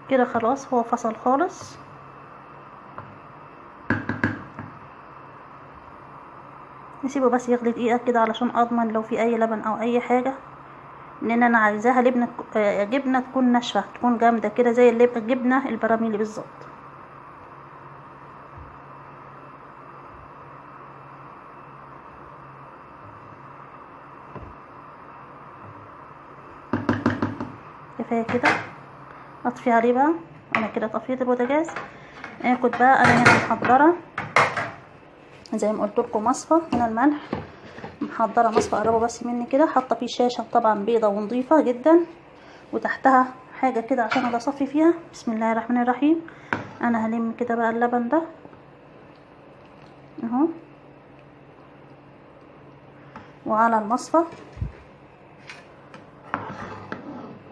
كده خلاص هو فصل خالص. نسيبه بس يغلي دقيقة كده علشان اضمن لو في اي لبن او اي حاجة، لان انا عايزاها جبنة تكون ناشفة، تكون جامدة كده زي الجبنة البراميلي بالظبط. كفاية كده، اطفي عليه بقى. انا كده طفيت البوتاجاز. اخد بقى انا هنا محضرة زي ما قلت لكم مصفى هنا الملح، محضرة مصفى قربوا بس مني كده، حاطة فيه شاشة طبعا بيضة ونظيفة جدا، وتحتها حاجة كده عشان اصفي فيها. بسم الله الرحمن الرحيم. انا هلم كده بقى اللبن ده اهو، وعلى المصفى